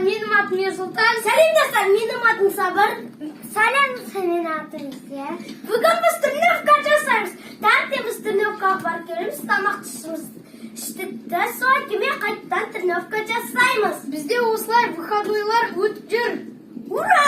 менің атым Ерсұлтан. Сәлем достар, менің атым Сабыр. Сәлем, сенің атың Ия. Бүгін біз тренировка жасаймыз. Таңертең біз тренировкаға барып келеміз, тамақ іштік та соң кейін қайтадан тренировка жасаймыз. Бізде осылай выходнойлар өтіп жүр. Ура!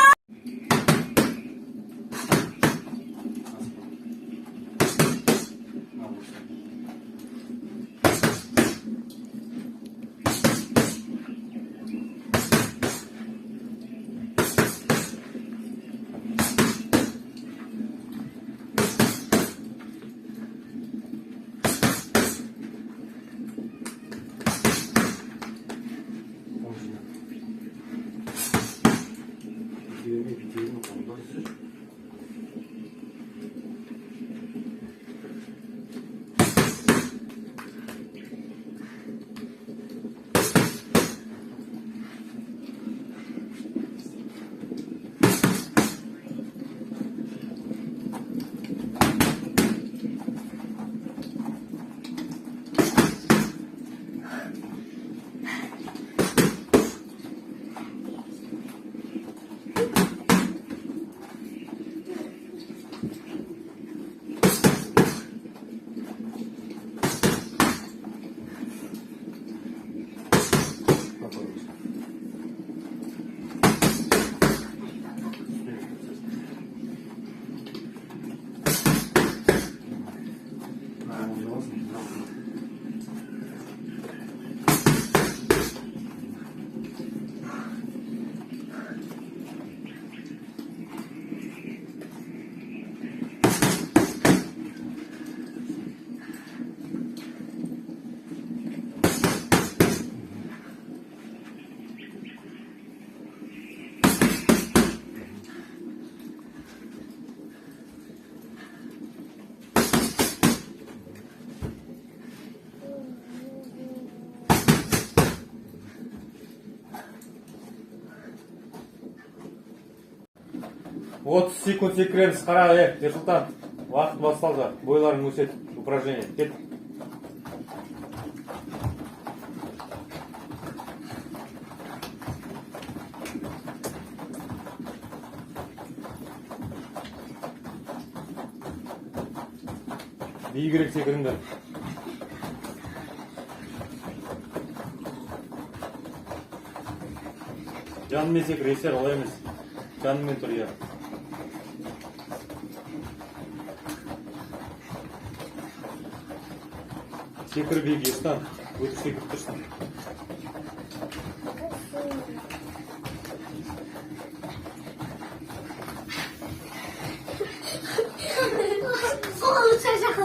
Вот секунд секіреміз, қара, Ерсұлтан. Уақыт басталды. Бойларың өсет. Упражнение. Кет. Биігірек секіріңдер. Жанымен секір, есер, олай емес. Жанымен тұр, е. Секір бейгі, Ерсұлтан. Өтіп секіріп тұрсын.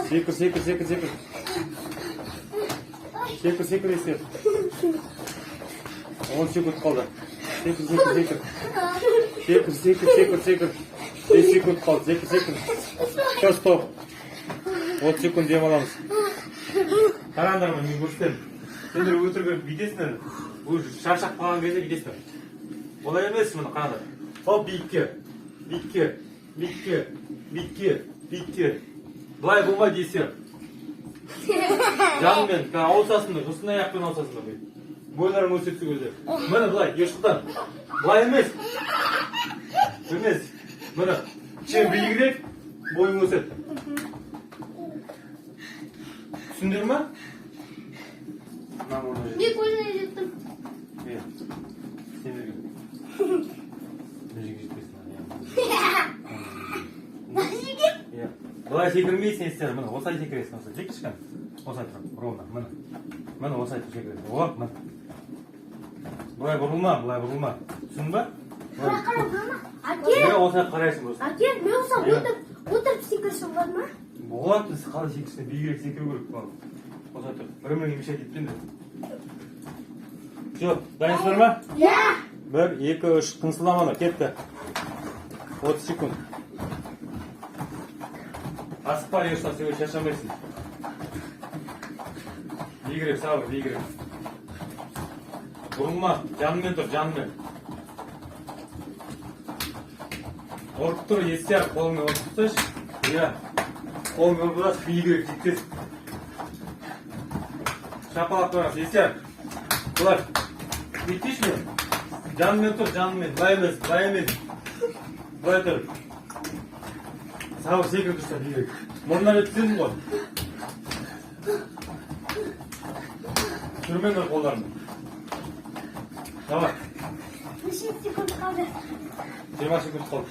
Секір, секір, секір, секір. Секір, секір, есер. 10 секунд қалды. Секір, секір, секір. Секір, секір, секір, секір. 5 секунд қалды. Секір, секір. Все, стоп. 30 секунд дем аламыз. Қараңдар ма, мен көрсетемін. Сендер өтіргі бүйтесіңдер. Шаршап қалған кезде бүйтесіңдер. Олай емес, мені қараңдар. Хоп, биікке. Биікке. Биікке. Биікке. Биікке. Былай болмайды есер. Жанымен, ауысасыңдар, ұсын аяқпен ауысасыңдар. Бойларың өсетсі көзде. Мені былай, Ерсұлтан. Былай емес. Емес. Мені, чем биігірек, бойың өсет. Түсіндер ма? Не көзіне жеттім. Сендерге. Бір жерге жетпесін. Былай секірмейсің естер. Мені осай секіресің. Осай. Жек кішкен. Осай тұрып. Ровно. Мені осай тұрып секіресің. Оғап, мені. Былай бұрылма, былай бұрылма. Түсін ба? Былай қарап, Аке! Осай қарайсың просто. Аке, мен осай отырып секірсің бар ма? Болады, біз қалай секірсің. Бейгірек секіру керек. Осай тұр. Бір-біріңе мешет етпенді. Все, дайынсыздар ма? Иә! 1, 2, 3, тыңсыламаны, кетті. 30 секунд. Асықпар, Ерсұлтан, сен шаршамайсың. Бейгірек, Сабыр, бейгірек. Бұрылма, жанымен тұр, жанымен. Орып тұр, естияр, қолыңмен орып тұрсайшы. Иә. Қолыңмен орып тұрасың, бейгірек, жеткесің. Шапалап тұрасың, естияр. Бұлар, беттейші мен? Жанымен тұр, жанымен. Былай емес, былай емес. Былай тұр. Сабыр секіріп тұрса дейік. Мұрнына жеткіземін ғой. Түрмеңдер қолдарың. Давай. 20 секунд қалды. 20 секунд қалды.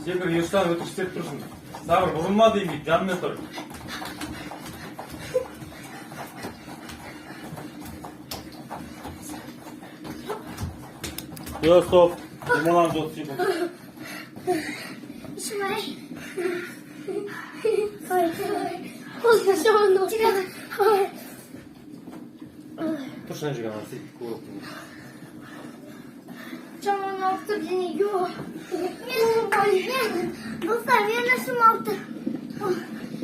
Секір, ешқан өтіп істеп тұрсын. Сабыр, бұрылма деймін, жанымен тұр. Yo, stop. Демаламыз 30 секунд. Шымай. Тұршын жеген алсы. Çamağın altı deniyor. Dostlar ben nasıl altı?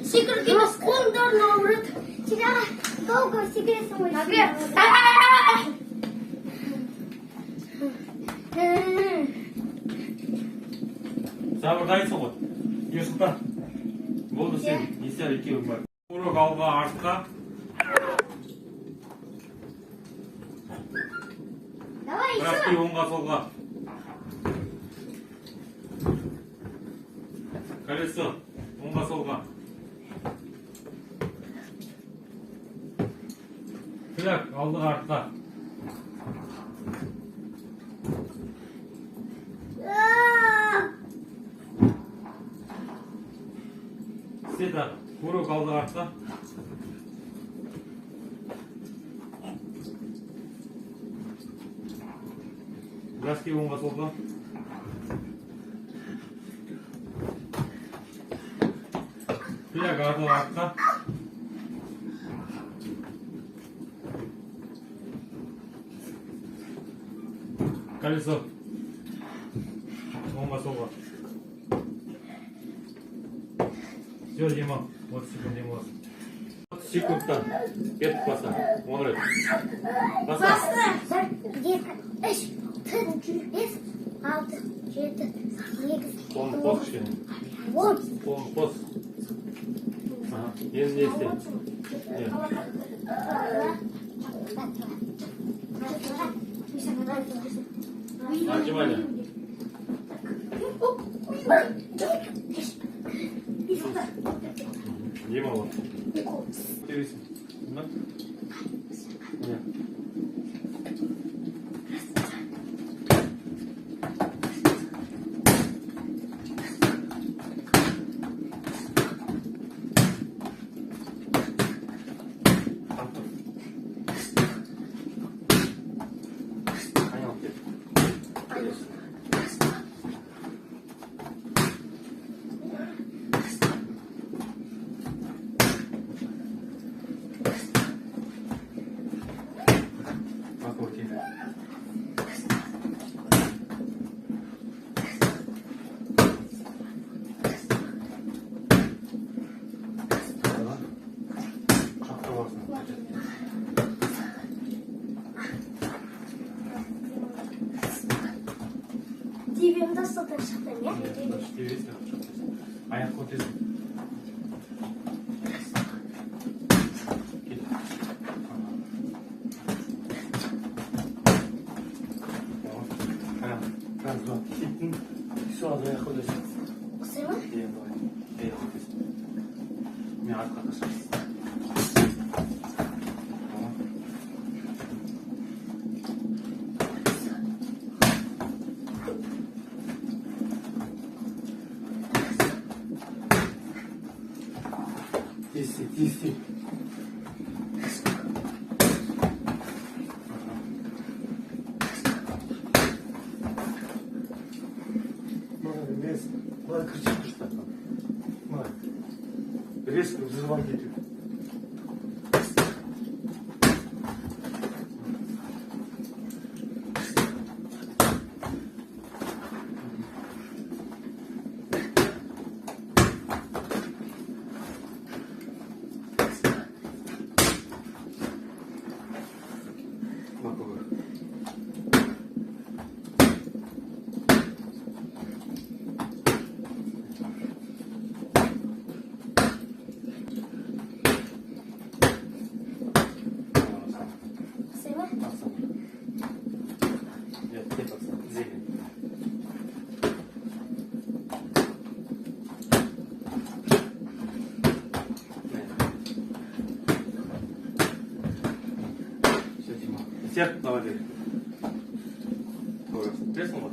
Sikir gibi skundar navrat. Çırağa долго sikirsin o işi. Сабыр дайынсың ғой. Ерсұлтан. Болды сен. Есер екеуің бар. Урок алға артқа. Давай Бірақ еще. кей оңға солға. Колесо. Оңға солға. Күләк алдыға артқа. Сета. Урок алдыға артқа. Graski оңға солға. Күләк алдыға артқа. Колесо. Оңға солға. Все, Дима. 30 секунд демаласың. 30 секундтан кетіп баса. 10 рет. Баса. Bastı. 1, 2, 3, 4, 5, 6, 7, 8, Қолын қос кішкене. 10. Қолын қос. Енді не істе? Отжимание. Дима вот. Интересно. Да? Нет. Dibimde satır çıktı ya. Ayak kotesi. Раз, два. Все, ayak kotesi. Kısır mı? Ayak kotesi. Ben arka taşırsın. Тиси. Надо кричать что-то. Резко взрывать эти. Kısır mı? Сер, давай бери. Треснуло?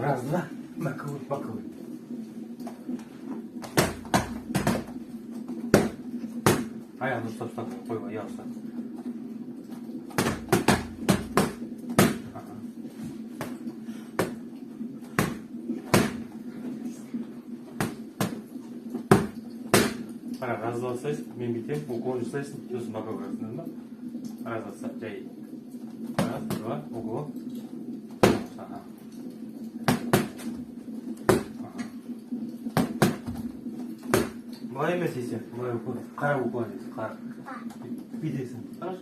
Раз, два, боковой, боковой. А я, ну стоп, ой, я устал. Раз, два, сесть, мен битем, уклон жасайсың, сосын боковой жасайсың, да? Раз, два, жай. Раз, два, уклон. Былай емес есе, былай қара уклонится, қара. Бүйтесің, хорошо?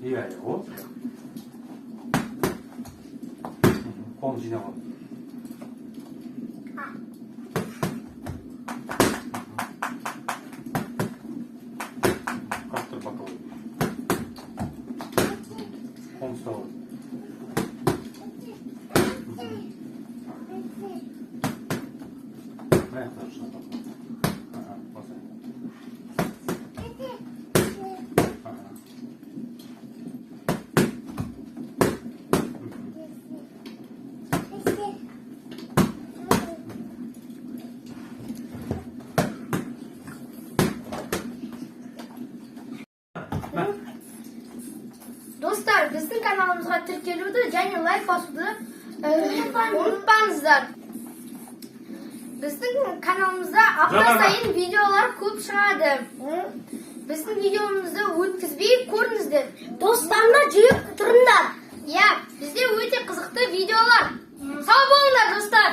Иә, о. Қолын жинап ал. Қап тұр боковой. Қолын ұстап ал. Аяқтар ұшына тап. Достар, біздің каналымызға тіркелуді және лайк басуды ұмытпаңыздар. Біздің каналымызда апта сайын видеолар көп шығады. Біздің видеомызды өткізбей көріңіздер. Достарына жүйіп тұрыңдар. Иә, бізде өте қызықты видеолар. Сау болыңдар, достар.